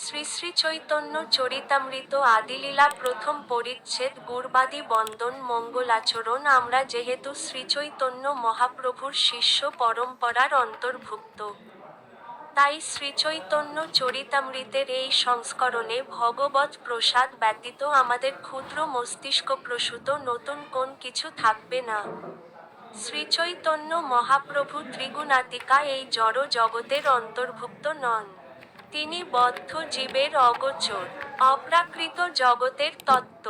শ্রী শ্রী চৈতন্য চরিতামৃত আদিলীলা প্রথম পরিচ্ছেদ গুরবাদী বন্দন মঙ্গলাচরণ। আমরা যেহেতু শ্রীচৈতন্য মহাপ্রভুর শিষ্য পরম্পরার অন্তর্ভুক্ত, তাই শ্রীচৈতন্য চরিতামৃতের এই সংস্করণে ভগবৎ প্রসাদ ব্যতীত আমাদের ক্ষুদ্র মস্তিষ্কপ্রসূত নতুন কোন কিছু থাকবে না। শ্রীচৈতন্য মহাপ্রভু ত্রিগুণাতীকা এই জড় জগতের অন্তর্ভুক্ত নন। তিনি বদ্ধ জীবের অগোচর, অপ্রাকৃত জগতের তত্ত্ব।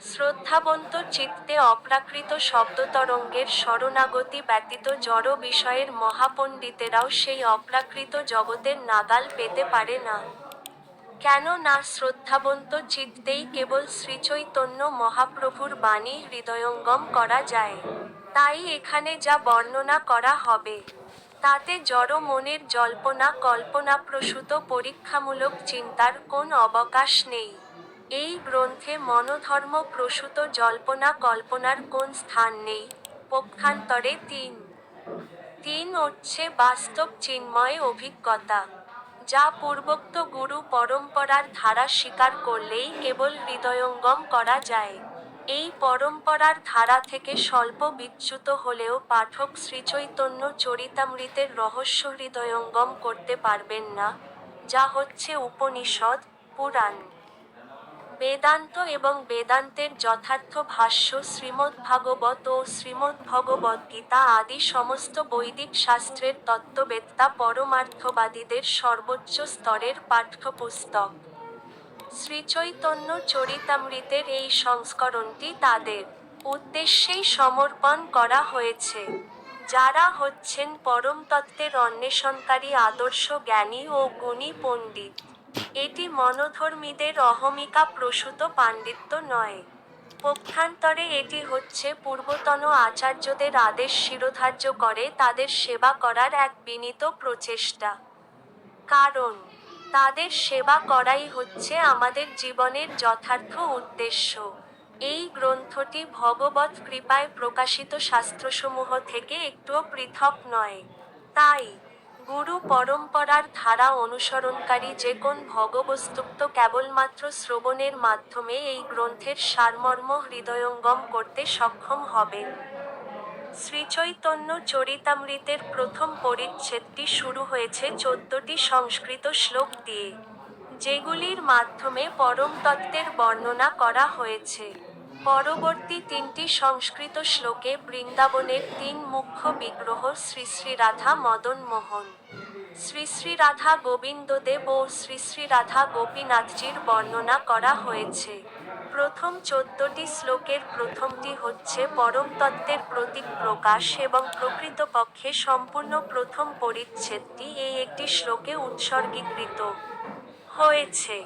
শ্রদ্ধাবন্ত চিত্তে অপ্রাকৃত শব্দতরঙ্গের শরণাগতি ব্যতীত জড় বিষয়ের মহাপণ্ডিতেরাও সেই অপ্রাকৃত জগতের নাগাল পেতে পারে না। কেন না শ্রদ্ধাবন্ত চিত্তেই কেবল শ্রীচৈতন্য মহাপ্রভুর বাণী হৃদয়ঙ্গম করা যায়। তাই এখানে যা বর্ণনা করা হবে, তাতে জড় মনের জল্পনা কল্পনাপ্রসূত পরীক্ষামূলক চিন্তার কোন অবকাশ নেই। এই গ্রন্থে মনোধর্ম প্রসূত জল্পনা কল্পনার কোন স্থান নেই। পক্ষান্তরে তিন হচ্ছে বাস্তব চিন্ময় অভিজ্ঞতা, যা পূর্বোক্ত গুরু পরম্পরার ধারা স্বীকার করলেই কেবল হৃদয়ঙ্গম করা যায়। এই পরম্পরার ধারা থেকে স্বল্প বিচ্যুত হলেও পাঠক শ্রীচৈতন্য চরিতামৃতের রহস্য হৃদয়ঙ্গম করতে পারবেন না, যা হচ্ছে উপনিষদ, পুরাণ, বেদান্ত এবং বেদান্তের যথার্থ ভাষ্য শ্রীমদ্ভাগবত ও শ্রীমদ্ভগবদ্গীতা আদি সমস্ত বৈদিক শাস্ত্রের তত্ত্ববেত্তা পরমার্থবাদীদের সর্বোচ্চ স্তরের পাঠ্যপুস্তক। শ্রীচৈতন্য চরিতামৃতের এই সংস্করণটি তাদের উদ্দেশ্যেই সমর্পণ করা হয়েছে, যারা হচ্ছেন পরমতত্ত্বের অন্বেষণকারী আদর্শ জ্ঞানী ও গুণী পণ্ডিত। এটি মনোধর্মীদের অহমিকা প্রসূত পাণ্ডিত্য নয়। পক্ষান্তরে এটি হচ্ছে পূর্বতন আচার্যদের আদেশ শিরোধার্য করে তাদের সেবা করার এক বিনীত প্রচেষ্টা। কারণ তাদের সেবা করাই হচ্ছে আমাদের জীবনের যথার্থ উদ্দেশ্য। এই গ্রন্থটি ভগবৎ কৃপায় প্রকাশিত শাস্ত্রসমূহ থেকে একটুও পৃথক নয়। তাই গুরু পরম্পরার ধারা অনুসরণকারী যে কোন ভগবস্তুক্ত কেবলমাত্র শ্রবণের মাধ্যমে এই গ্রন্থের সারমর্ম হৃদয়ঙ্গম করতে সক্ষম হবেন। শ্রীচৈতন্য চরিতামৃতের প্রথম পরিচ্ছেদটি শুরু হয়েছে 14টি সংস্কৃত শ্লোক দিয়ে, যেগুলির মাধ্যমে পরম তত্ত্বের বর্ণনা করা হয়েছে। পরবর্তী 3টি সংস্কৃত শ্লোকে বৃন্দাবনের 3 মুখ্য বিগ্রহ শ্রী শ্রী রাধা মদন মোহন, শ্রী শ্রী রাধা গোবিন্দদেব ও শ্রী শ্রী রাধা গোপীনাথজির বর্ণনা করা হয়েছে। প্রথম 14টি শ্লোকের প্রথমটি হচ্ছে পরম তত্ত্বের প্রতীক প্রকাশ এবং প্রকৃতপক্ষে সম্পূর্ণ প্রথম পরিচ্ছেদটি এই একটি শ্লোকে উৎসর্গীকৃত হয়েছে,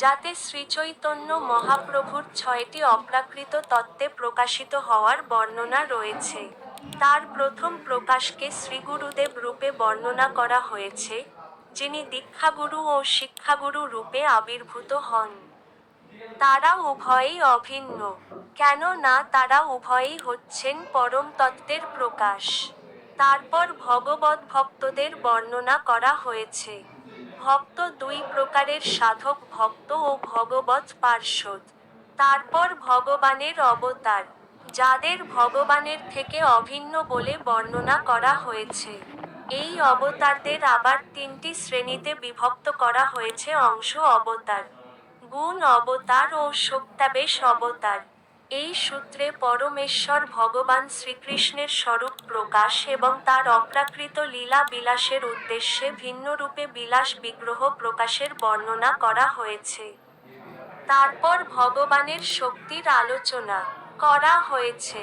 যাতে শ্রীচৈতন্য মহাপ্রভুর 6টি অপ্রাকৃত তত্ত্বে প্রকাশিত হওয়ার বর্ণনা রয়েছে। তার প্রথম প্রকাশকে শ্রীগুরুদেব রূপে বর্ণনা করা হয়েছে, যিনি দীক্ষাগুরু ও শিক্ষাগুরু রূপে আবির্ভূত হন। তারা উভয়েই অভিন্ন, কেন না তারা উভয়েই হচ্ছেন পরম তত্ত্বের প্রকাশ। তারপর ভগবদ্ ভক্তদের বর্ণনা করা হয়েছে। ভক্ত 2 প্রকারের, সাধক ভক্ত ও ভগবৎ পার্ষদ। তারপর ভগবানের অবতার, যাদের ভগবানের থেকে অভিন্ন বলে বর্ণনা করা হয়েছে। এই অবতারদের আবার 3টি শ্রেণীতে বিভক্ত করা হয়েছে: অংশ অবতার, গুণ অবতার ও শক্তাবেশ অবতার। এই সূত্রে পরমেশ্বর ভগবান শ্রীকৃষ্ণের স্বরূপ প্রকাশ এবং তার অপ্রাকৃত লীলা বিলাসের উদ্দেশ্যে ভিন্নরূপে বিলাস বিগ্রহ প্রকাশের বর্ণনা করা হয়েছে। তারপর ভগবানের শক্তির আলোচনা করা হয়েছে।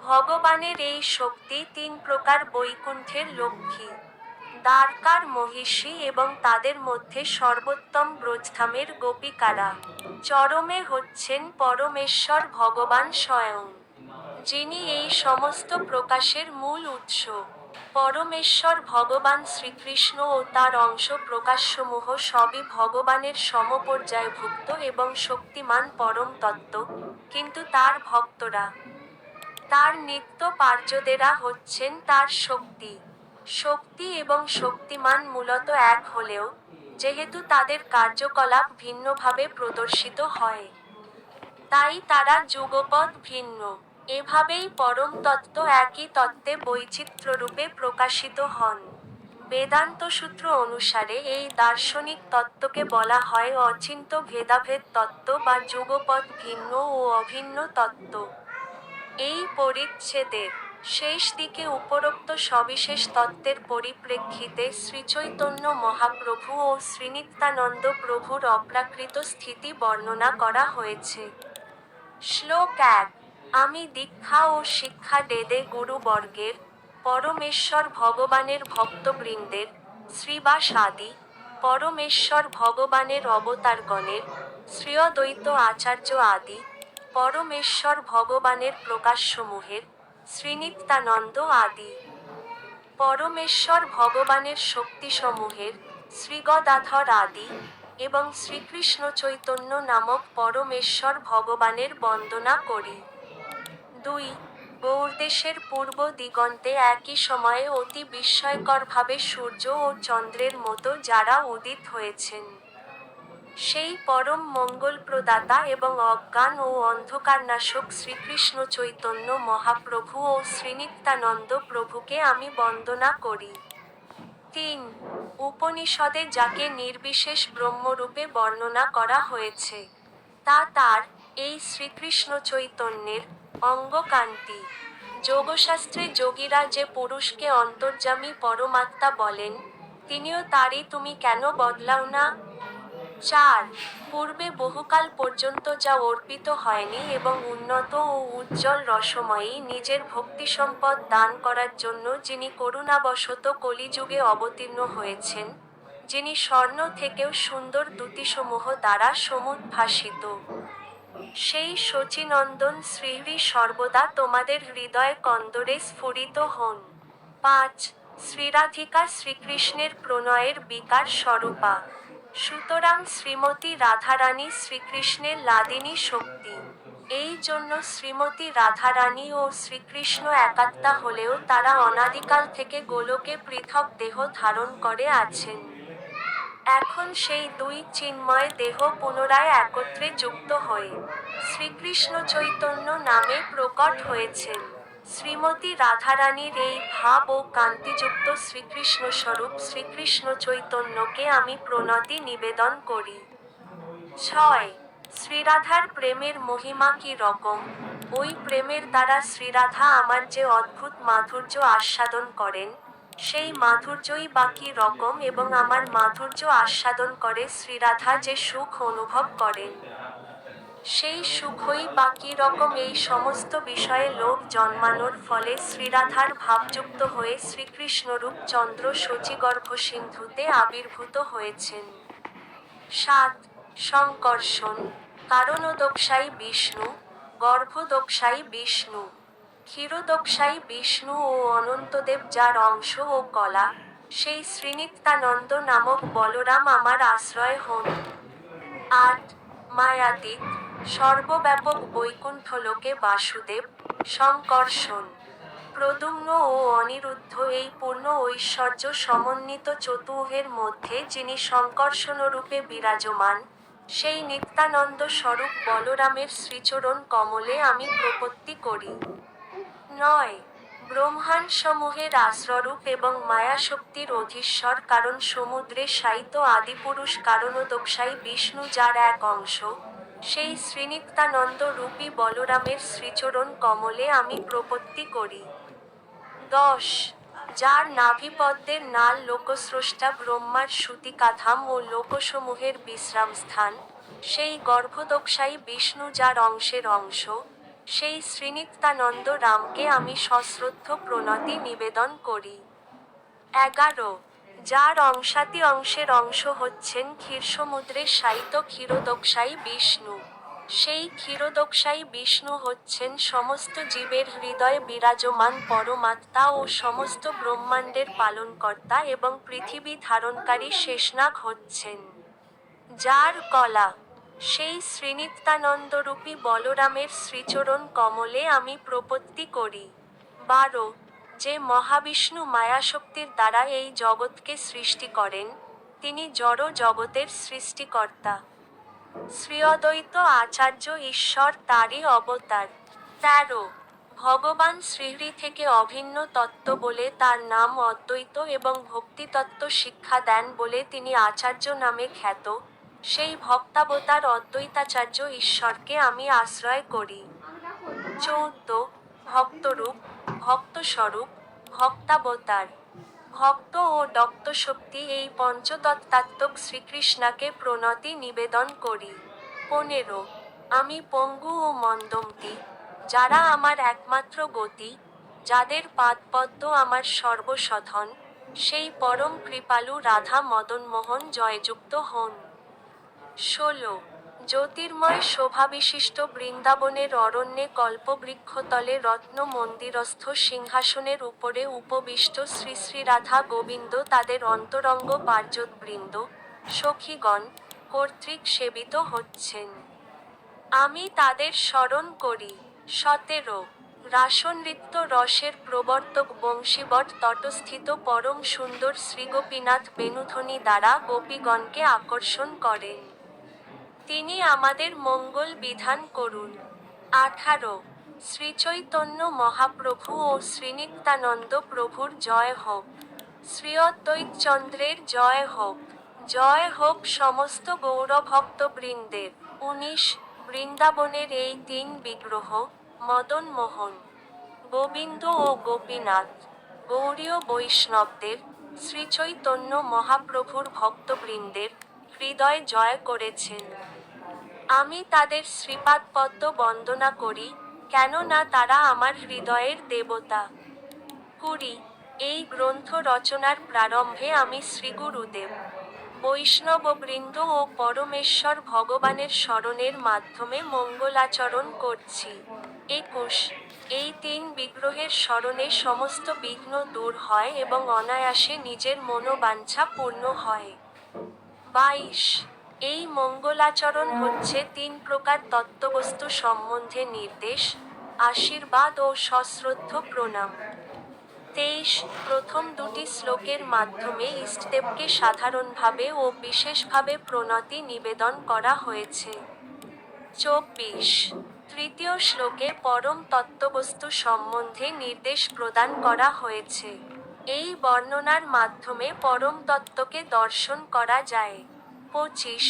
ভগবানের এই শক্তি 3 প্রকার: বৈকুণ্ঠের লক্ষ্মী, দ্বারকার মহিষী এবং তাদের মধ্যে সর্বোত্তম ব্রজধামের গোপিকারা। চরমে হচ্ছেন পরমেশ্বর ভগবান স্বয়ং, যিনি এই সমস্ত প্রকাশের মূল উৎস। পরমেশ্বর ভগবান শ্রীকৃষ্ণ ও তার অংশ প্রকাশসমূহ সবই ভগবানের সমপর্যায়ভুক্ত এবং শক্তিমান পরম তত্ত্ব, কিন্তু তার ভক্তরা, তার নিত্য পার্যদেরা হচ্ছেন তার শক্তি। শক্তি এবং শক্তিমান মূলত এক হলেও যেহেতু তাদের কার্যকলাপ ভিন্নভাবে প্রদর্শিত হয়, তাই তারা যুগপৎ ভিন্ন। এভাবেই পরম তত্ত্ব একই তত্ত্বে বৈচিত্র্যরূপে প্রকাশিত হন। বেদান্ত সূত্র অনুসারে এই দার্শনিক তত্ত্বকে বলা হয় অচিন্ত্য ভেদাভেদ তত্ত্ব বা যুগপৎ ভিন্ন ও অভিন্ন তত্ত্ব। এই পরিচ্ছেদের শেষ দিকে উপরোক্ত সবিশেষ তত্ত্বের পরিপ্রেক্ষিতে শ্রীচৈতন্য মহাপ্রভু ও শ্রীনিত্যানন্দ প্রভুর অপ্রাকৃত স্থিতি বর্ণনা করা হয়েছে। শ্লোক 1। আমি দীক্ষা ও শিক্ষা দেদে গুরুবর্গের, পরমেশ্বর ভগবানের ভক্তবৃন্দের, শ্রীবাস আদি, পরমেশ্বর ভগবানের অবতারগণের, শ্রীয়দ্বৈত আচার্য আদি, পরমেশ্বর ভগবানের প্রকাশসমূহের, শ্রীনিত্যানন্দ আদি, পরমেশ্বর ভগবানের শক্তিসমূহের, শ্রীগদাধর আদি, এবং শ্রীকৃষ্ণ চৈতন্য নামক পরমেশ্বর ভগবানের বন্দনা করি। 2. গৌড়দেশের পূর্ব দিগন্তে একই সময়ে অতি বিস্ময়করভাবে সূর্য ও চন্দ্রের মতো যারা উদিত হয়েছেন, সেই পরম মঙ্গলপ্রদাতা এবং অজ্ঞান ও অন্ধকারনাশক শ্রীকৃষ্ণ চৈতন্য মহাপ্রভু ও শ্রীনিত্যানন্দ প্রভুকে আমি বন্দনা করি। 3. উপনিষদে যাকে নির্বিশেষ ব্রহ্মরূপে বর্ণনা করা হয়েছে, তা তার, এই শ্রীকৃষ্ণ চৈতন্যের, অঙ্গকান্তি। যোগশাস্ত্রে যোগীরা যে পুরুষকে অন্তর্যামী পরমাত্মা বলেন, তিনিও তারই। তুমি কেন বদলাও না? 4. পূর্বে বহুকাল পর্যন্ত যা অর্পিত হয়নি এবং উন্নত ও উজ্জ্বল রসময়ী নিজের ভক্তিসম্পদ দান করার জন্য যিনি করুণাবশত কলিযুগে অবতীর্ণ হয়েছেন, যিনি স্বর্ণ থেকেও সুন্দর দ্যুতিসমূহ দ্বারা সমুদ্ভাসিত, সেই শচীনন্দন শ্রীহরি সর্বদা তোমাদের হৃদয় কন্দরে স্ফুরিত হন। 5. শ্রীরাধিকা শ্রীকৃষ্ণের প্রণয়ের বিকার স্বরূপা। সুতরাং শ্রীমতী রাধারানী শ্রীকৃষ্ণের লাদিনী শক্তি। এই জন্য শ্রীমতী রাধারানী ও শ্রীকৃষ্ণ একাত্মা হলেও তারা অনাদিকাল থেকে গোলকে পৃথক দেহ ধারণ করে আছেন। এখন সেই দুই চিন্ময় দেহ পুনরায় একত্রে যুক্ত হয়ে শ্রীকৃষ্ণ চৈতন্য নামে প্রকট হয়েছেন। শ্রীমতী রাধারানীর এই ভাব ও কান্তিযুক্ত শ্রীকৃষ্ণস্বরূপ শ্রীকৃষ্ণ চৈতন্যকে আমি প্রণতি নিবেদন করি। 6. শ্রীরাধার প্রেমের মহিমা কি রকম? ওই প্রেমের দ্বারা শ্রীরাধা আমার যে অদ্ভুত মাধুর্য আস্বাদন করেন, সেই মাধুর্যই বা কি রকম এবং আমার মাধুর্য আস্বাদন করে শ্রীরাধা যে সুখ অনুভব করেন, সেই সুখই বা কি রকম? এই সমস্ত বিষয়ে লোভ জন্মানোর ফলে শ্রীরাধার ভাবযুক্ত হয়ে শ্রীকৃষ্ণরূপ চন্দ্র শচীগর্ভ সিন্ধুতে আবির্ভূত হয়েছেন। 7. সংকর্ষণ। কারণোদকশায়ী বিষ্ণু, গর্ভোদকশায়ী বিষ্ণু, ক্ষীরোদকশায়ী বিষ্ণু ও অনন্তদেব যার অংশ ও কলা, সেই শ্রীনিত্যানন্দ নামক বলরাম আমার আশ্রয় হন। 8. মায়াতীত, সর্বব্যাপক বৈকুণ্ঠলোকে বাসুদেব, সংকর্ষণ। প্রদ্যুম্ন ও অনিরুদ্ধ এই পূর্ণ ঐশ্বর্য সমন্বিত চতুর্ভুজের মধ্যে যিনি সংকর্ষণরূপে বিরাজমান, সেই নিত্যানন্দ স্বরূপ বলরামের শ্রীচরণ কমলে আমি প্রপত্তি করি। 9. ব্রহ্মাণ্ডসমূহের আশ্রয়রূপ এবং মায়াশক্তির অধীশ্বর কারণ সমুদ্রে শায়িত আদিপুরুষ কারণোদকশায়ী বিষ্ণু যার এক অংশ, সেই শ্রীনিত্যানন্দ রূপী বলরামের শ্রীচরণ কমলে আমি প্রপত্তি করি। 10. যার নাভিপদ্মের নাল লোকস্রষ্টা ব্রহ্মার সূতিকাধাম ও লোকসমূহের বিশ্রামস্থান, সেই গর্ভোদকশায়ী বিষ্ণু যার অংশের অংশ, সেই শ্রীনিত্যানন্দ রামকে আমি সশ্রদ্ধ প্রণতি নিবেদন করি। 11. যার অংশাতি অংশের অংশ হচ্ছেন ক্ষীরসমুদ্রে শায়িত ক্ষীরোদকশায়ী বিষ্ণু, সেই ক্ষীরোদকশায়ী বিষ্ণু হচ্ছেন সমস্ত জীবের হৃদয়ে বিরাজমান পরমাত্মা ও সমস্ত ব্রহ্মাণ্ডের পালনকর্তা এবং পৃথিবী ধারণকারী শেষনাগ হচ্ছেন যার কলা, সেই শ্রীনিত্যানন্দরূপী বলরামের শ্রীচরণ কমলে আমি প্রপত্তি করি। 12. যে মহাবিষ্ণু মায়াশক্তির দ্বারা এই জগৎকে সৃষ্টি করেন, তিনি জড় জগতের সৃষ্টিকর্তা। শ্রী অদ্বৈত আচার্য ঈশ্বর তারই অবতার। 13 ভগবান শ্রীহরি থেকে অভিন্ন তত্ত্ব বলে তার নাম অদ্বৈত এবং ভক্তিতত্ত্ব শিক্ষা দেন বলে তিনি আচার্য নামে খ্যাত। সেই ভক্তাবতার অদ্বৈতাচার্য ঈশ্বরকে আমি আশ্রয় করি। 14 ভক্তরূপ, ভক্তস্বরূপ, ভক্তাবতার, ভক্ত ও দত্তশক্তি এই পঞ্চতত্ত্বাত্মক শ্রীকৃষ্ণকে প্রণতি নিবেদন করি। 15 আমি পঙ্গু ও মন্দমতি, যারা আমার একমাত্র গতি, যাদের পাদপদ্ম আমার সর্বসাধন, সেই পরম কৃপালু রাধা মদনমোহন জয়যুক্ত হন। 16 জ্যোতির্ময় শোভাবিশিষ্ট বৃন্দাবনের অরণ্যে কল্পবৃক্ষতলে রত্ন মন্দিরস্থ সিংহাসনের উপরে উপবিষ্ট শ্রী শ্রী রাধা গোবিন্দ তাদের অন্তরঙ্গ পার্যদবৃন্দ, সখীগণ কর্তৃক সেবিত হচ্ছেন। আমি তাদের স্মরণ করি। 17 রাসনৃত্য রসের প্রবর্তক বংশীবট তটস্থিত পরম সুন্দর শ্রীগোপীনাথ বেণুধ্বনি দ্বারা গোপীগণকে আকর্ষণ করেন। তিনি আমাদের মঙ্গল বিধান করুন। 18 শ্রীচৈতন্য মহাপ্রভু ও শ্রীনিত্যানন্দ প্রভুর জয় হোক। শ্রী অদ্বৈতচন্দ্রের জয় হোক। জয় হোক সমস্ত গৌরভক্তবৃন্দের। 19 বৃন্দাবনের এই তিন বিগ্রহ, মদন মোহন, গোবিন্দ ও গোপীনাথ, গৌড়ীয় বৈষ্ণবদের, শ্রীচৈতন্য মহাপ্রভুর ভক্তবৃন্দের হৃদয় জয় করেছেন। আমি তাদের শ্রীপাদপদ্ম বন্দনা করি, কেননা তারা আমার হৃদয়ের দেবতা। 20 এই গ্রন্থ রচনার প্রারম্ভে আমি শ্রীগুরুদেব, বৈষ্ণববৃন্দ ও পরমেশ্বর ভগবানের স্মরণের মাধ্যমে মঙ্গলাচরণ করছি। 21 এই তিন বিগ্রহের স্মরণে সমস্ত বিঘ্ন দূর হয় এবং অনায়াসে নিজের মনোবাঞ্ছা পূর্ণ হয়। 22 এই মঙ্গলাচরণ হচ্ছে তিন প্রকার তত্ত্ববস্তু সম্বন্ধে নির্দেশ, আশীর্বাদ ও সশ্রদ্ধ প্রণাম। 23 প্রথম দুটি শ্লোকের মাধ্যমে ইষ্টদেবকে সাধারণভাবে ও বিশেষভাবে প্রণতি নিবেদন করা হয়েছে। 24 তৃতীয় শ্লোকে পরম তত্ত্ববস্তু সম্বন্ধে নির্দেশ প্রদান করা হয়েছে। এই বর্ণনার মাধ্যমে পরম তত্ত্বকে দর্শন করা যায়। 25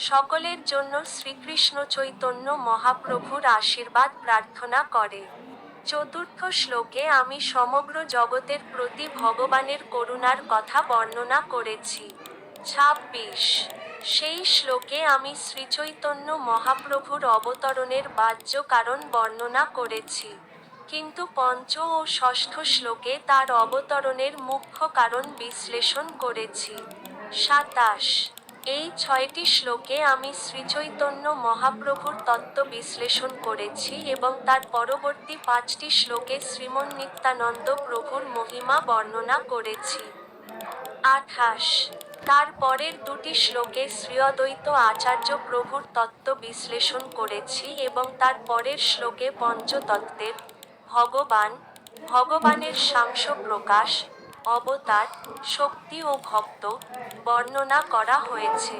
সকলের জন্য শ্রীকৃষ্ণ চৈতন্য মহাপ্রভুর আশীর্বাদ প্রার্থনা করে। চতুর্থ শ্লোকে আমি সমগ্র জগতের প্রতি ভগবানের করুণার কথা বর্ণনা করেছি। 26 সেই শ্লোকে আমি শ্রীচৈতন্য মহাপ্রভুর অবতরণের বাহ্য কারণ বর্ণনা করেছি, কিন্তু পঞ্চ ও ষষ্ঠ শ্লোকে তার অবতরণের মুখ্য কারণ বিশ্লেষণ করেছি। 27 এই 6টি শ্লোকে আমি শ্রীচৈতন্য মহাপ্রভুর তত্ত্ব বিশ্লেষণ করেছি এবং তার পরবর্তী 5টি শ্লোকে শ্রীমন্নিত্যানন্দ প্রভুর মহিমা বর্ণনা করেছি। 28 তার পরের দুটি শ্লোকে শ্রী অদ্বৈত আচার্য প্রভুর তত্ত্ব বিশ্লেষণ করেছি এবং তার পরের শ্লোকে পঞ্চতত্ত্বের, ভগবান, ভগবানের সাংস প্রকাশ, অবতার, শক্তি ও ভক্ত বর্ণনা করা হয়েছে।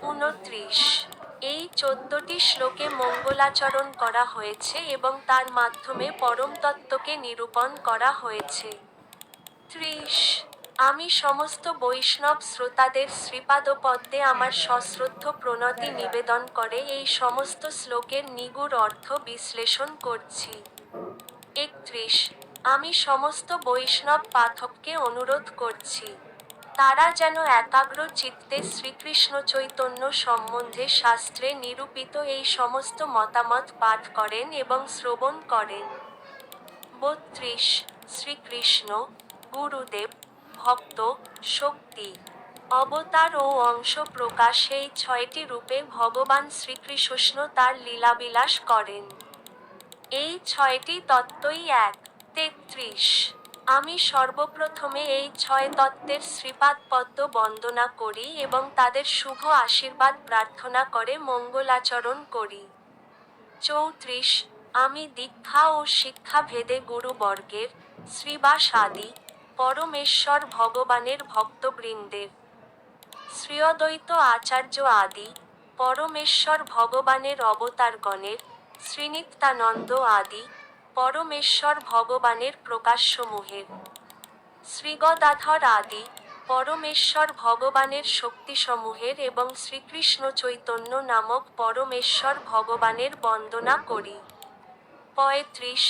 29 এই 14টি শ্লোকে মঙ্গলাচরণ করা হয়েছে এবং তার মাধ্যমে পরম তত্ত্বকে নিরূপণ করা হয়েছে। 30 আমি সমস্ত বৈষ্ণব শ্রোতাদের শ্রীপাদপদ্মে আমার সশ্রদ্ধ প্রণতি নিবেদন করে এই সমস্ত শ্লোকের নিগূঢ় অর্থ বিশ্লেষণ করছি। 31 আমি সমস্ত বৈষ্ণব পাঠককে অনুরোধ করছি, তারা যেন একাগ্র চিত্তে শ্রীকৃষ্ণ চৈতন্য সম্বন্ধে শাস্ত্রে নিরূপিত এই সমস্ত মতামত পাঠ করেন এবং শ্রবণ করেন। 32 শ্রীকৃষ্ণ, গুরুদেব, ভক্ত, শক্তি, অবতার ও অংশ প্রকাশ এই 6টি রূপে ভগবান শ্রীকৃষ্ণ তার লীলাবিলাস করেন। এই 6টি তত্ত্বই এক। 33 আমি সর্বপ্রথমে এই 6 তত্ত্বের শ্রীপাদপদ্ম বন্দনা করি এবং তাদের শুভ আশীর্বাদ প্রার্থনা করে মঙ্গলাচরণ করি। 34 আমি দীক্ষা ও শিক্ষা ভেদে গুরুবর্গের, শ্রীবাস আদি, পরমেশ্বর ভগবানের ভক্তবৃন্দের শ্রীঅদ্বৈত আচার্য আদি পরমেশ্বর ভগবানের অবতারগণের, শ্রীনিত্যানন্দ আদি পরমেশ্বর ভগবানের প্রকাশ্যসমূহের, শ্রীগদাধর আদি পরমেশ্বর ভগবানের শক্তিসমূহের এবং শ্রীকৃষ্ণ চৈতন্য নামক পরমেশ্বর ভগবানের বন্দনা করি। ৩৫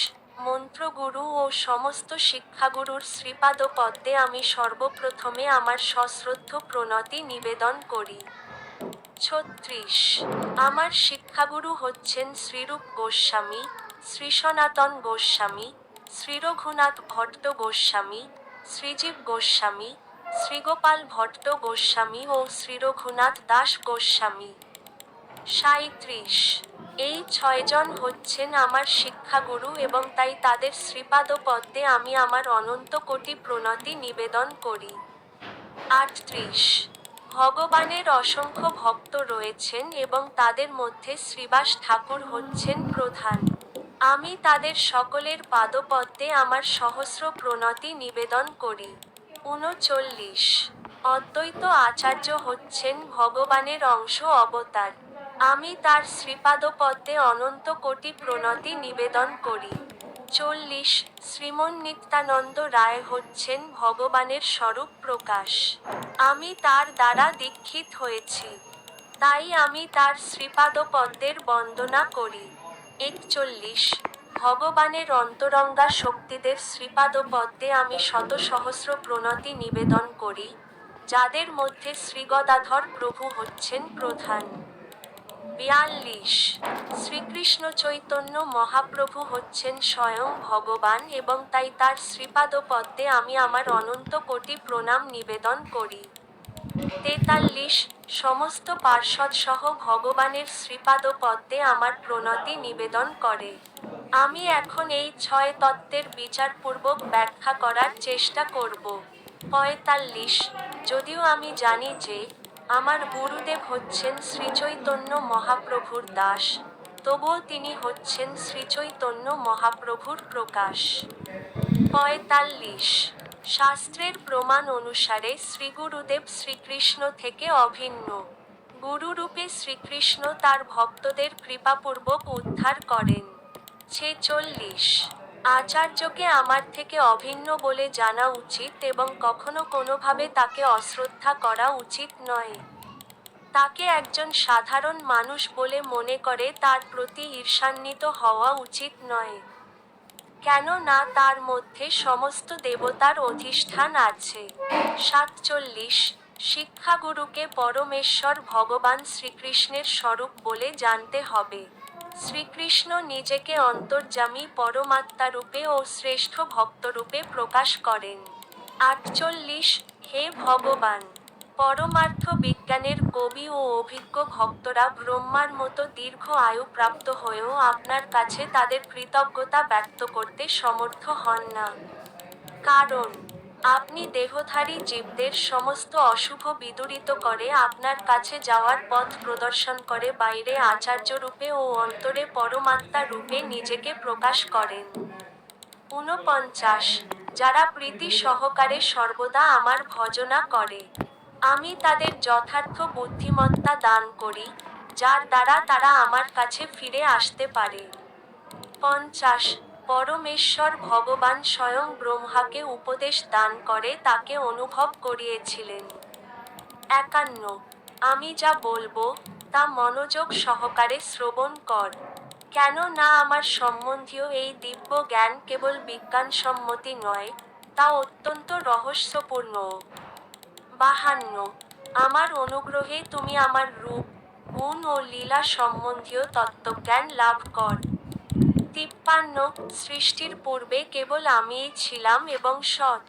মন্ত্রগুরু ও সমস্ত শিক্ষাগুরুর শ্রীপাদপদ্মে আমি সর্বপ্রথমে আমার সশ্রদ্ধ প্রণতি নিবেদন করি। ৩৬ আমার শিক্ষাগুরু হচ্ছেন শ্রীরূপ গোস্বামী, শ্রী সনাতন গোস্বামী, শ্রীরঘুনাথ ভট্ট গোস্বামী, শ্রীজীব গোস্বামী, শ্রীগোপাল ভট্ট গোস্বামী ও শ্রীরঘুনাথ দাস গোস্বামী। ৩৭ এই ৬ জন হচ্ছেন আমার শিক্ষাগুরু এবং তাই তাদের শ্রীপাদপদ্মে আমি আমার অনন্ত কোটি প্রণতি নিবেদন করি। ৩৮ ভগবানের অসংখ্য ভক্ত রয়েছেন এবং তাদের মধ্যে শ্রীবাস ঠাকুর হচ্ছেন প্রধান। আমি তাদের সকলের পাদপদ্মে আমার সহস্র প্রণতি নিবেদন করি। ৩৯ অদ্বৈত আচার্য হচ্ছেন ভগবানের অংশ অবতার। আমি তার শ্রীপাদপদ্মে অনন্ত কোটি প্রণতি নিবেদন করি। ৪০ শ্রীমন নিত্যানন্দ রায় হচ্ছেন ভগবানের স্বরূপ প্রকাশ। আমি তার দ্বারা দীক্ষিত হয়েছি, তাই আমি তার শ্রীপাদপদ্মের বন্দনা করি। ৪১ ভগবানের অন্তরঙ্গা শক্তিদের শ্রীপাদপদ্মে আমি শত সহস্র প্রণতি নিবেদন করি, যাদের মধ্যে শ্রীগদাধর প্রভু হচ্ছেন প্রধান। ৪২ শ্রীকৃষ্ণ চৈতন্য মহাপ্রভু হচ্ছেন স্বয়ং ভগবান এবং তাই তার শ্রীপাদপদ্মে আমি আমার অনন্ত কোটি প্রণাম নিবেদন করি। ৪৩ সমস্ত পার্ষদসহ ভগবানের শ্রীপাদপদ্মে আমার প্রণতি নিবেদন করে। আমি এখন এই ৬ তত্ত্বের বিচারপূর্বক ব্যাখ্যা করার চেষ্টা করব। ৪৫ যদিও আমি জানি যে আমার গুরুদেব হচ্ছেন শ্রীচৈতন্য মহাপ্রভুর দাস, তবুও তিনি হচ্ছেন শ্রীচৈতন্য মহাপ্রভুর প্রকাশ। ৪৫ শাস্ত্রের প্রমাণ অনুসারে শ্রীগুরুদেব শ্রীকৃষ্ণ থেকে অভিন্ন। গুরুরূপে শ্রীকৃষ্ণ তার ভক্তদের কৃপাপূর্বক উদ্ধার করেন। ৪৬ আচার্যকে আমার থেকে অভিন্ন বলে জানা উচিত এবং কখনো কোনোভাবে তাকে অশ্রদ্ধা করা উচিত নয়। তাকে একজন সাধারণ মানুষ বলে মনে করে তার প্রতি ঈর্ষান্বিত হওয়া উচিত নয়। কেননা তার মধ্যে সমস্ত দেবতার অধিষ্ঠান আছে। ৪৭ শিক্ষাগুরুকে পরমেশ্বর ভগবান শ্রীকৃষ্ণের স্বরূপ বলে জানতে হবে। শ্রীকৃষ্ণ নিজেকে অন্তর্যামী পরমাত্মারূপে ও শ্রেষ্ঠ ভক্তরূপে প্রকাশ করেন। ৪৮ হে ভগবান, পরমার্থ বিজ্ঞানের কবি ও অভিজ্ঞ ভক্তরা ব্রহ্মার মতো দীর্ঘ আয়ু প্রাপ্ত হয়েও আপনার কাছে তাদের কৃতজ্ঞতা ব্যক্ত করতে সমর্থ হন না। কারণ আপনি দেহধারী জীবদের সমস্ত অশুভ বিদূরিত করে আপনার কাছে যাওয়ার পথ প্রদর্শন করে বাইরে আচার্যরূপে ও অন্তরে পরমাত্মা রূপে নিজেকে প্রকাশ করেন। ৪৯ যারা প্রীতি সহকারে সর্বদা আমার ভজনা করে, আমি তাদের যথার্থ বুদ্ধিমত্তা দান করি, যার দ্বারা তারা আমার কাছে ফিরে আসতে পারে। ৫০ পরমেশ্বর ভগবান স্বয়ং ব্রহ্মাকে উপদেশ দান করে তাকে অনুভব করিয়েছিলেন। ৫১ আমি যা বলবো তা মনোযোগ সহকারে শ্রবণ কর, কেন না আমার সম্বন্ধীয় এই দিব্য জ্ঞান কেবল বিজ্ঞানসম্মতি নয়, তা অত্যন্ত রহস্যপূর্ণ। ৫২ আমার অনুগ্রহে তুমি আমার রূপ, গুণ ও লীলা সম্বন্ধীয় তত্ত্বজ্ঞান লাভ কর। ৫৩ সৃষ্টির পূর্বে কেবল আমিই ছিলাম এবং সৎ,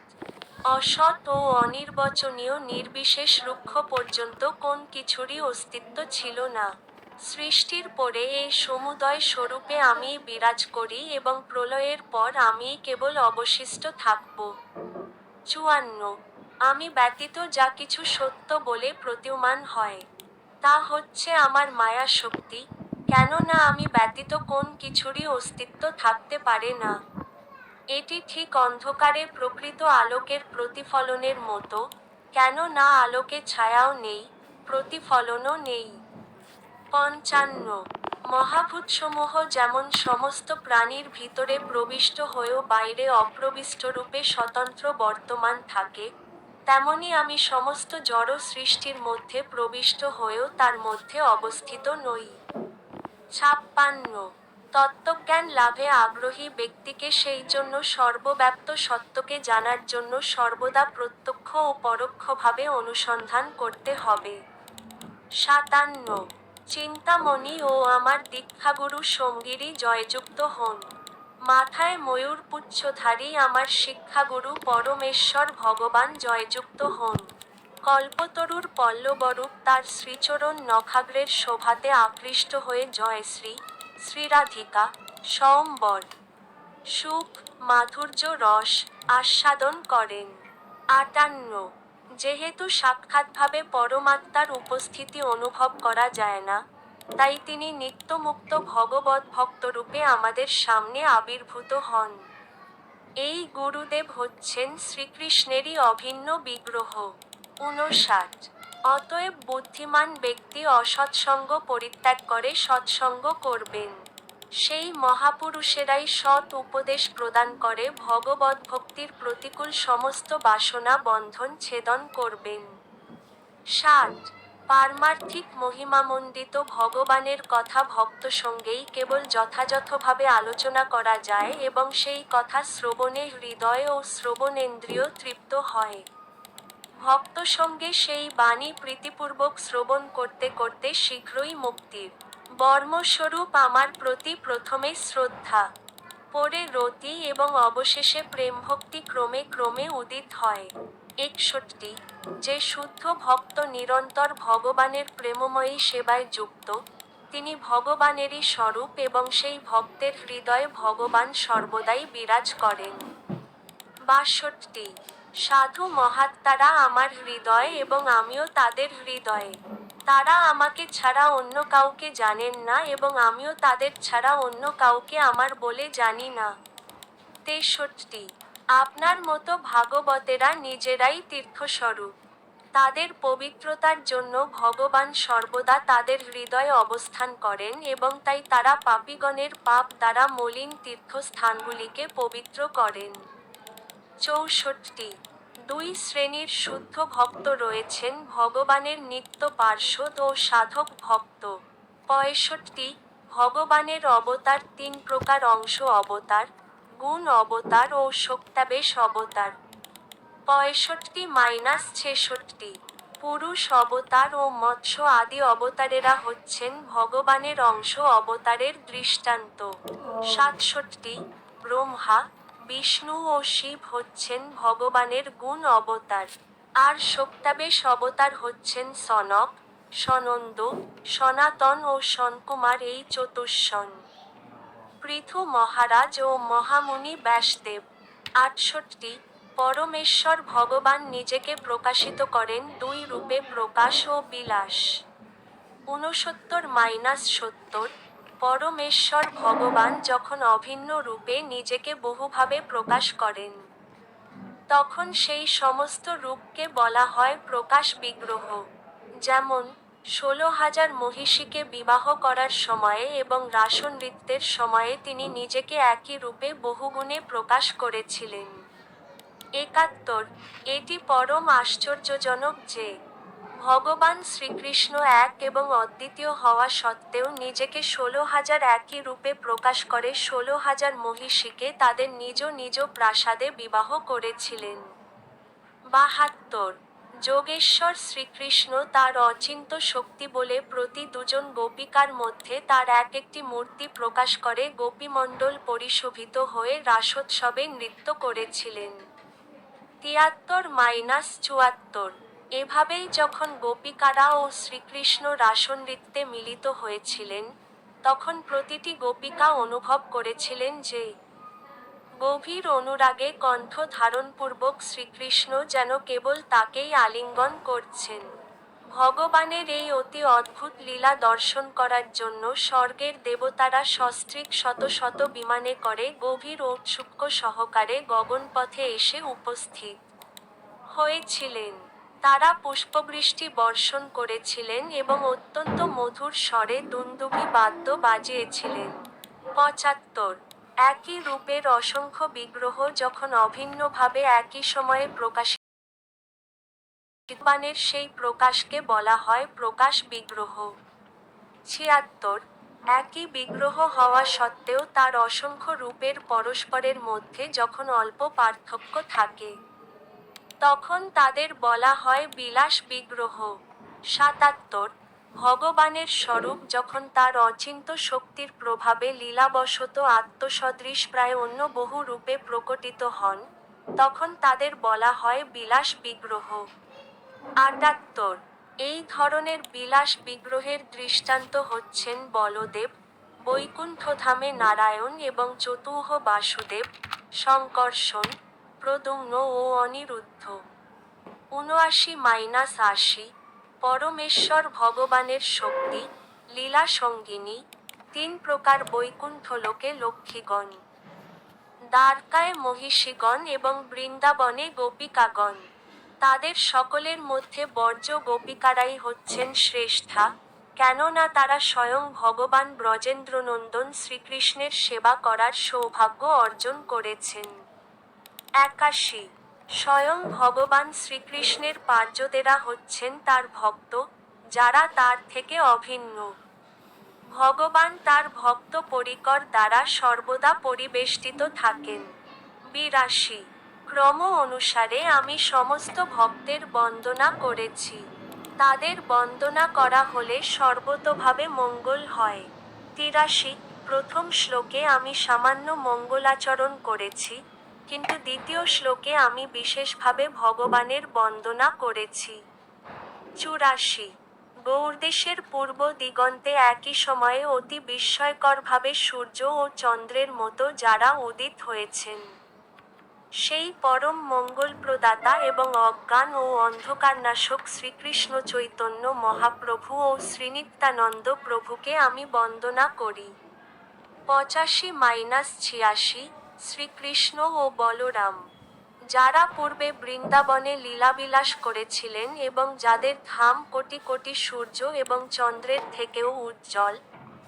অসৎ ও অনির্বচনীয় নির্বিশেষ রুক্ষ পর্যন্ত কোন কিছুরই অস্তিত্ব ছিল না। সৃষ্টির পরে এই সমুদয় স্বরূপে আমিই বিরাজ করি এবং প্রলয়ের পর আমিই কেবল অবশিষ্ট থাকব। ৫৪ আমি ব্যতীত যা কিছু সত্য বলে প্রতীয়মান হয়, তা হচ্ছে আমার মায়া শক্তি, কেননা আমি ব্যতীত কোন কিছুরই অস্তিত্ব থাকতে পারে না। এটি ঠিক অন্ধকারে প্রকৃত আলোকের প্রতিফলনের মতো, কেন না আলোকে ছায়াও নেই, প্রতিফলনও নেই। ৫৫ মহাভূতসমূহ যেমন সমস্ত প্রাণীর ভিতরে প্রবিষ্ট হয়েও বাইরে অপ্রবিষ্টরূপে স্বতন্ত্র বর্তমান থাকে, তেমনি আমি সমস্ত জড় সৃষ্টির মধ্যে প্রবিষ্ট হয়েও তার মধ্যে অবস্থিত নই। ৫৬ তত্ত্বজ্ঞান লাভে আগ্রহী ব্যক্তিকে সেই জন্য সর্বব্যাপ্ত সত্যকে জানার জন্য সর্বদা প্রত্যক্ষ ও পরোক্ষভাবে অনুসন্ধান করতে হবে। ৫৭ চিন্তামণি ও আমার দীক্ষাগুরু সঙ্গীরই জয়যুক্ত হন। মাথায় ময়ূরপুচ্ছধারী আমার শিক্ষাগুরু পরমেশ্বর ভগবান জয়যুক্ত হন। কল্পতরুর পল্লবরূপ তার শ্রীচরণ নখাগ্রের শোভাতে আকৃষ্ট হয়ে জয়শ্রী, শ্রীরাধিকা, স্বয়ম্বর, সুখ, মাধুর্য রস আস্বাদন করেন। ৫৮ যেহেতু সাক্ষাৎভাবে পরমাত্মার উপস্থিতি অনুভব করা যায় না, তাই তিনি নিত্যমুক্ত ভগবৎ ভক্তরূপে আমাদের সামনে আবির্ভূত হন। এই গুরুদেব হচ্ছেন শ্রীকৃষ্ণেরই অভিন্ন বিগ্রহ। ৫৯ অতএব বুদ্ধিমান ব্যক্তি অসৎসঙ্গ পরিত্যাগ করে সৎসঙ্গ করবেন। সেই মহাপুরুষেরাই সৎ উপদেশ প্রদান করে ভগবদ্ভক্তির প্রতিকূল সমস্ত বাসনা বন্ধন ছেদন করবেন। ৬০ পারমার্থিক মহিমামণ্ডিত ভগবানের কথা ভক্তসঙ্গেই কেবল যথাযথভাবে আলোচনা করা যায় এবং সেই কথা শ্রবণে হৃদয় ও শ্রবণেন্দ্রিয় তৃপ্ত হয়। ভক্তসঙ্গে সেই বাণী প্রীতিপূর্বক শ্রবণ করতে করতে শীঘ্রই মুক্তির বর্মস্বরূপ আমার প্রতি প্রথমে শ্রদ্ধা, পরে রতি এবং অবশেষে প্রেমভক্তি ক্রমে ক্রমে উদিত হয়। ৬১ যে শুদ্ধ ভক্ত নিরন্তর ভগবানের প্রেমময়ী সেবায় যুক্ত, তিনি ভগবানেরই স্বরূপ এবং সেই ভক্তের হৃদয়ে ভগবান সর্বদাই বিরাজ করেন। ৬২ সাধু মহাত্মারা আমার হৃদয়ে এবং আমিও তাদের হৃদয়ে। তারা আমাকে ছাড়া অন্য কাউকে জানেন না এবং আমিও তাদের ছাড়া অন্য কাউকে আমার বলে জানি না। ৬৩ আপনার মতো ভাগবতেরা নিজেরাই তীর্থস্বরূপ। তাদের পবিত্রতার জন্য ভগবান সর্বদা তাদের হৃদয়ে অবস্থান করেন এবং তাই তারা পাপীগণের পাপ দ্বারা মলিন তীর্থস্থানগুলিকে পবিত্র করেন। ৬৪ দুই শ্রেণীর শুদ্ধ ভক্ত রয়েছেন, ভগবানের নিত্য পার্ষদ ও সাধক ভক্ত। ৬৫ ভগবানের অবতার তিন প্রকার: অংশ অবতার, গুণ অবতার ও শক্তাবেশ অবতার। ৬৫-৬৬ পুরুষ অবতার ও মৎস্য আদি অবতারেরা হচ্ছেন ভগবানের অংশ অবতারের দৃষ্টান্ত। ৬৭ ব্রহ্মা, বিষ্ণু ও শিব হচ্ছেন ভগবানের গুণ অবতার। আর শক্তাবেশ অবতার হচ্ছেন সনক, সনন্দ, সনাতন ও সনকুমার, এই চতুষ্ষণ। পৃথু মহারাজ ও মহামুনি ব্যাসদেব। ৬৮ পরমেশ্বর ভগবান নিজেকে প্রকাশিত করেন দুই রূপে: প্রকাশ ও বিলাস। ৬৯-৭০ পরমেশ্বর ভগবান যখন অভিন্ন রূপে নিজেকে বহুভাবে প্রকাশ করেন, তখন সেই সমস্ত রূপকে বলা হয় প্রকাশ বিগ্রহ। যেমন ১৬,০০০ মহিষীকে বিবাহ করার সময়ে এবং রাসনৃত্যের সময়ে তিনি নিজেকে একই রূপে বহুগুণে প্রকাশ করেছিলেন। ৭১ এটি পরম আশ্চর্যজনক যে, ভগবান শ্রীকৃষ্ণ এক এবং অদ্বিতীয় হওয়া সত্ত্বেও নিজেকে ১৬,০০০ একই রূপে প্রকাশ করে ১৬,০০০ মহিষীকে তাদের নিজ নিজ প্রাসাদে বিবাহ করেছিলেন। ৭২ যোগেশ্বর শ্রীকৃষ্ণ তার অচিন্ত্য শক্তি বলে প্রতি দুজন গোপিকার মধ্যে তার এক একটি মূর্তি প্রকাশ করে গোপীমণ্ডল পরিশোভিত হয়ে রাসোৎসবে নৃত্য করেছিলেন। ৭৩-৭৪ এভাবেই যখন গোপিকারা ও শ্রীকৃষ্ণ রাসনৃত্যে মিলিত হয়েছিলেন, তখন প্রতিটি গোপিকা অনুভব করেছিলেন যে, গভীর অনুরাগে কণ্ঠ ধারণপূর্বক শ্রীকৃষ্ণ যেন কেবল তাকেই আলিঙ্গন করছেন। ভগবানের এই অতি অদ্ভুত লীলা দর্শন করার জন্য স্বর্গের দেবতারা সস্ত্রীক শত শত বিমানে করে গভীর ঔৎসুক্য সহকারে গগনপথে এসে উপস্থিত হয়েছিলেন। তারা পুষ্পবৃষ্টি বর্ষণ করেছিলেন এবং অত্যন্ত মধুর স্বরে দুন্দুভি বাদ্য বাজিয়েছিলেন। ৭৫ একই রূপের অসংখ্য বিগ্রহ যখন অভিন্নভাবে একই সময়ে প্রকাশিত, ভগবানের সেই প্রকাশকে বলা হয় প্রকাশ বিগ্রহ। ৭৬ একই বিগ্রহ হওয়া সত্ত্বেও তার অসংখ্য রূপের পরস্পরের মধ্যে যখন অল্প পার্থক্য থাকে, তখন তাদের বলা হয় বিলাস বিগ্রহ। ৭৭ ভগবানের স্বরূপ যখন তার অচিন্ত্য শক্তির প্রভাবে লীলাবশত আত্মসদৃশ প্রায় অন্য বহু রূপে প্রকটিত হন, তখন তাদের বলা হয় বিলাস বিগ্রহ। ৭৮ এই ধরনের বিলাস বিগ্রহের দৃষ্টান্ত হচ্ছেন বলদেব, বৈকুণ্ঠধামে নারায়ণ এবং চতুর্হ বাসুদেব, সংকর্ষণ, প্রদ্যুম্ন ও অনিরুদ্ধ। ৭৯-৮০ পরমেশ্বর ভগবানের শক্তি, লীলা সঙ্গিনী, ৩ প্রকার বৈকুণ্ঠলোকে লক্ষ্মীগণ, দ্বারকায় মহিষীগণ এবং বৃন্দাবনে গোপিকাগণ। তাদের সকলের মধ্যে বর্জ্য গোপিকারাই হচ্ছেন শ্রেষ্ঠা, কেননা তারা স্বয়ং ভগবান ব্রজেন্দ্রনন্দন শ্রীকৃষ্ণের সেবা করার সৌভাগ্য অর্জন করেছেন। ৮১ স্বয়ং ভগবান শ্রীকৃষ্ণের পার্যদেরা হচ্ছেন তার ভক্ত, যারা তার থেকে অভিন্ন। ভগবান তার ভক্ত পরিকর দ্বারা সর্বদা পরিবেষ্টিত থাকেন। ৮২ ক্রম অনুসারে আমি সমস্ত ভক্তের বন্দনা করেছি। তাদের বন্দনা করা হলে সর্বতোভাবে মঙ্গল হয়। ৮৩ প্রথম শ্লোকে আমি সামান্য মঙ্গলাচরণ করেছি, কিন্তু দ্বিতীয় শ্লোকে আমি বিশেষভাবে ভগবানের বন্দনা করেছি। ৮৪ গৌড়দেশের পূর্ব দিগন্তে একই সময়ে অতি বিস্ময়করভাবে সূর্য ও চন্দ্রের মতো যারা উদিত হয়েছেন, সেই পরম মঙ্গলপ্রদাতা এবং অজ্ঞান ও অন্ধকারনাশক শ্রীকৃষ্ণ চৈতন্য মহাপ্রভু ও শ্রীনিত্যানন্দ প্রভুকে আমি বন্দনা করি। ৮৫-৮৬ শ্রীকৃষ্ণ ও বলরাম, যারা পূর্বে বৃন্দাবনে লীলাবিলাস করেছিলেন এবং যাদের ধাম কোটি কোটি সূর্য এবং চন্দ্রের থেকেও উজ্জ্বল,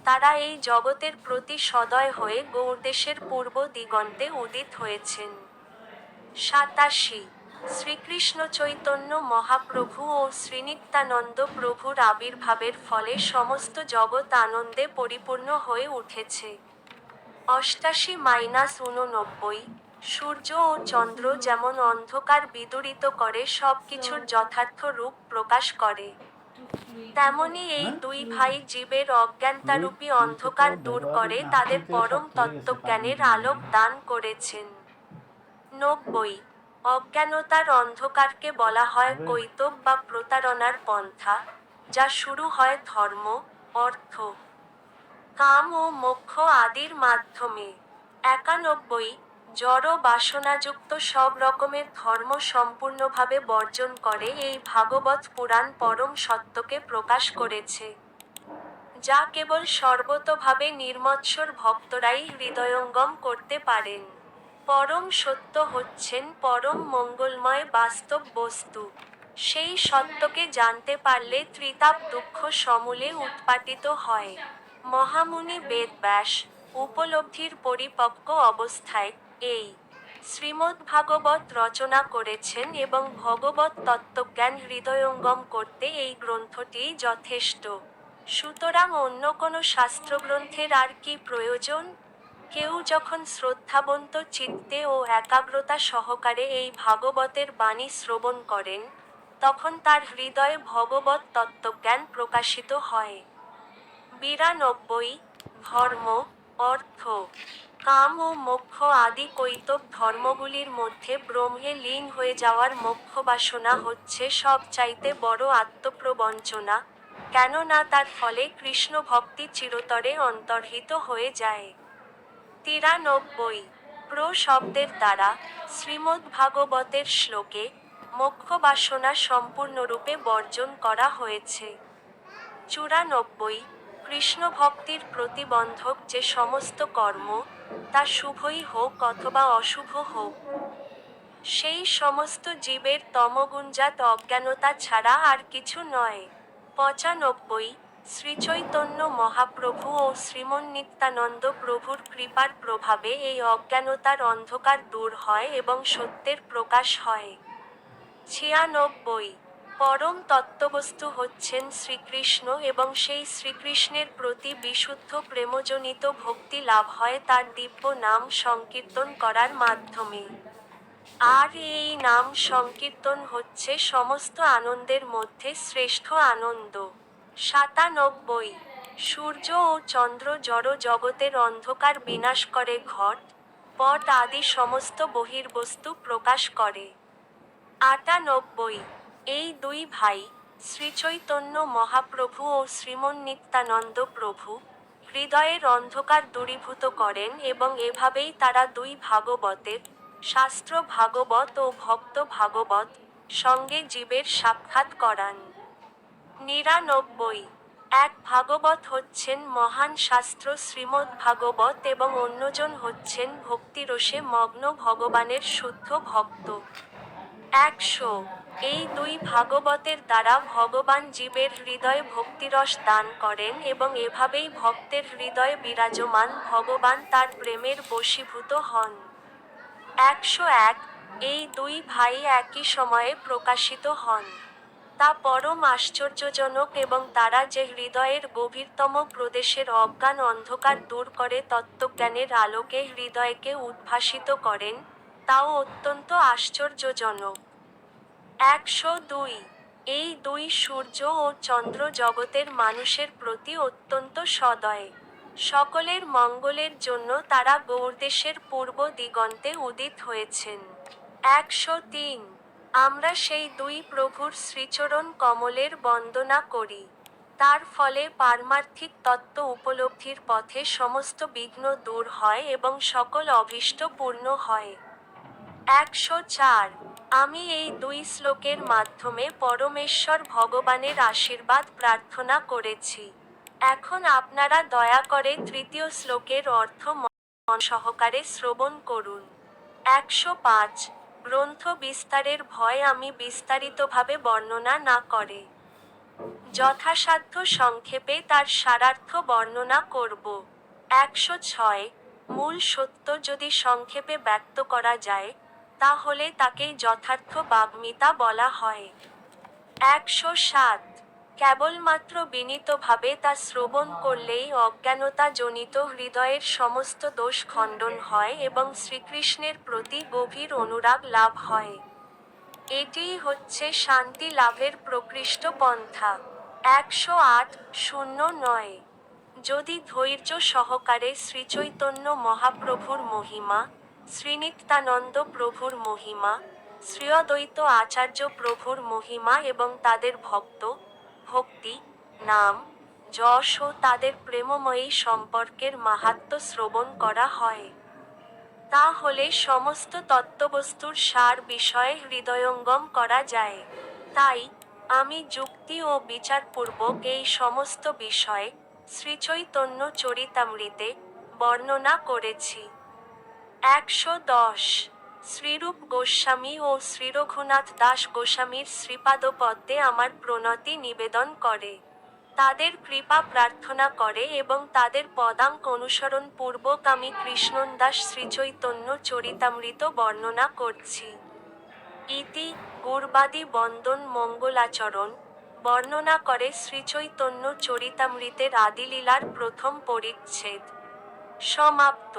তারা এই জগতের প্রতি সদয় হয়ে গৌড়দেশের পূর্ব দিগন্তে উদিত হয়েছেন। ৮৭ শ্রীকৃষ্ণ চৈতন্য মহাপ্রভু ও শ্রীনিত্যানন্দ প্রভুর আবির্ভাবের ফলে সমস্ত জগৎ আনন্দে পরিপূর্ণ হয়ে উঠেছে। ৮৮-৮৯ সূর্য ও চন্দ্র যেমন অন্ধকার বিদূরিত করে সবকিছুর যথার্থ রূপ প্রকাশ করে, তেমনি এই দুই ভাই জীবের অজ্ঞানতারূপী অন্ধকার দূর করে তাদের পরম তত্ত্বজ্ঞানের আলোক দান করেছেন। ৯০ অজ্ঞানতার অন্ধকারকে বলা হয় কৈতব বা প্রতারণার পন্থা, যা শুরু হয় ধর্ম, অর্থ, কাম ও মোক্ষ আদির মাধ্যমে। ৯১ জড় বাসনাযুক্ত সব রকমের ধর্ম সম্পূর্ণভাবে বর্জন করে এই ভাগবত পুরাণ পরম সত্যকে প্রকাশ করেছে, যা কেবল সর্বতোভাবে নির্মৎসর ভক্তরাই হৃদয়ঙ্গম করতে পারেন। পরম সত্য হচ্ছেন পরম মঙ্গলময় বাস্তব বস্তু। সেই সত্যকে জানতে পারলে ত্রিতাপ দুঃখ সমূলে উৎপাটিত হয়। মহামুনি বেদব্যাস উপলব্ধির পরিপক্ক অবস্থায় এই শ্রীমদ্ভাগবত রচনা করেছেন এবং ভগবত তত্ত্বজ্ঞান হৃদয়ঙ্গম করতে এই গ্রন্থটিই যথেষ্ট। সুতরাং অন্য কোনো শাস্ত্রগ্রন্থের আর কি প্রয়োজন? কেউ যখন শ্রদ্ধাবন্ত চিত্তে ও একাগ্রতা সহকারে এই ভাগবতের বাণী শ্রবণ করেন, তখন তার হৃদয়ে ভগবত তত্ত্বজ্ঞান প্রকাশিত হয়। ৯২ ধর্ম, অর্থ, কাম ও মোক্ষ আদি কৈতব ধর্মগুলির মধ্যে ব্রহ্মে লীন হয়ে যাওয়ার মোক্ষবাসনা হচ্ছে সবচাইতে বড় আত্মপ্রবঞ্চনা, কেননা তার ফলে কৃষ্ণ ভক্তি চিরতরে অন্তর্হিত হয়ে যায়। ৯৩ প্র শব্দের দ্বারা শ্রীমদ্ভাগবতের শ্লোকে মোক্ষবাসনা সম্পূর্ণরূপে বর্জন করা হয়েছে। ৯৪ কৃষ্ণ ভক্তির প্রতিবন্ধক যে সমস্ত কর্ম, তা শুভই হোক অথবা অশুভ হোক, সেই সমস্ত জীবের তমগুণজাত অজ্ঞানতা ছাড়া আর কিছু নয়। 95 শ্রীচৈতন্য মহাপ্রভু ও শ্রীমন্নিত্যানন্দ প্রভুর কৃপার প্রভাবে এই অজ্ঞানতার অন্ধকার দূর হয় এবং সত্যের প্রকাশ হয়। 96 পরম তত্ত্ববস্তু হচ্ছেন শ্রীকৃষ্ণ এবং সেই শ্রীকৃষ্ণের প্রতি বিশুদ্ধ প্রেমজনিত ভক্তি লাভ হয় তার দিব্য নাম সংকীর্তন করার মাধ্যমে। আর এই নাম সংকীর্তন হচ্ছে সমস্ত আনন্দের মধ্যে শ্রেষ্ঠ আনন্দ। 97 সূর্য ও চন্দ্র জড় জগতের অন্ধকার বিনাশ করে ঘট, পট আদি সমস্ত বহির্বস্তু প্রকাশ করে। 98 এই দুই ভাই, শ্রীচৈতন্য মহাপ্রভু ও শ্রীমন্নিত্যানন্দ প্রভু, হৃদয়ের অন্ধকার দূরীভূত করেন এবং এভাবেই তারা দুই ভাগবতের, শাস্ত্র ভাগবত ও ভক্ত ভাগবত, সঙ্গে জীবের সাক্ষাৎ করান। 99 এক ভাগবত হচ্ছেন মহান শাস্ত্র শ্রীমদ্ ভাগবত এবং অন্যজন হচ্ছেন ভক্তিরসে মগ্ন ভগবানের শুদ্ধ ভক্ত। 100 এই দুই ভাগবতের দ্বারা ভগবান জীবের হৃদয়ে ভক্তিরস দান করেন এবং এভাবেই ভক্তের হৃদয়ে বিরাজমান ভগবান তার প্রেমের বশীভূত হন। 101 এই দুই ভাই একই সময়ে প্রকাশিত হন। তা পরম আশ্চর্যজনক এবং তারা যে হৃদয়ের গভীরতম প্রদেশের অজ্ঞান অন্ধকার দূর করে তত্ত্বজ্ঞানের আলোকে হৃদয়কে উদ্ভাসিত করেন, তাও অত্যন্ত আশ্চর্যজনক। 102 এই দুই সূর্য ও চন্দ্র জগতের মানুষের প্রতি অত্যন্ত সদয়। সকলের মঙ্গলের জন্য তারা গৌড়দেশের পূর্ব দিগন্তে উদিত হয়েছেন। 103 আমরা সেই দুই প্রভুর শ্রীচরণ কমলের বন্দনা করি। তার ফলে পারমার্থিক তত্ত্ব উপলব্ধির পথে সমস্ত বিঘ্ন দূর হয় এবং সকল অভীষ্ট পূর্ণ হয়। 104 আমি এই দুই শ্লোকের মাধ্যমে পরমেশ্বর ভগবানের আশীর্বাদ প্রার্থনা করেছি। এখন আপনারা দয়া করে তৃতীয় শ্লোকের অর্থ মন সহকারে শ্রবণ করুন। 105 গ্রন্থ বিস্তারের ভয় আমি বিস্তারিতভাবে বর্ণনা না করে যথাসাধ্য সংক্ষেপে তার সারার্থ বর্ণনা করব। 106 মূল সত্য যদি সংক্ষেপে ব্যক্ত করা যায়, তাহলে তাকেই যথার্থ বাগ্মিতা বলা হয়। 107 কেবলমাত্র বিনীতভাবে তা শ্রবণ করলেই অজ্ঞানতা জনিত হৃদয়ের সমস্ত দোষ খণ্ডন হয় এবং শ্রীকৃষ্ণের প্রতি গভীর অনুরাগ লাভ হয়। এটিই হচ্ছে শান্তি লাভের প্রকৃষ্ট পন্থা। 108-09 যদি ধৈর্য সহকারে শ্রীচৈতন্য মহাপ্রভুর মহিমা, শ্রীনিত্যানন্দ প্রভুর মহিমা, শ্রীঅদ্বৈত আচার্য প্রভুর মহিমা এবং তাদের ভক্ত, ভক্তি, নাম, যশ ও তাদের প্রেমময়ী সম্পর্কের মাহাত্ম্য শ্রবণ করা হয়, তাহলে সমস্ত তত্ত্ববস্তুর সার বিষয়ে হৃদয়ঙ্গম করা যায়। তাই আমি যুক্তি ও বিচারপূর্বক এই সমস্ত বিষয় শ্রীচৈতন্য চরিতামৃতে বর্ণনা করেছি। 110 শ্রীরূপ গোস্বামী ও শ্রীরঘুনাথ দাস গোস্বামীর শ্রীপাদপদ্মে আমার প্রণতি নিবেদন করে, তাদের কৃপা প্রার্থনা করে এবং তাদের পদাঙ্ক অনুসরণ পূর্বক আমি কৃষ্ণদাস শ্রীচৈতন্য চরিতামৃত বর্ণনা করছি। ইতি গৌড়বাদী বন্দন মঙ্গলাচরণ বর্ণনা করে শ্রীচৈতন্য চরিতামৃতের আদিলীলার প্রথম পরিচ্ছেদ। সমাপ্ত।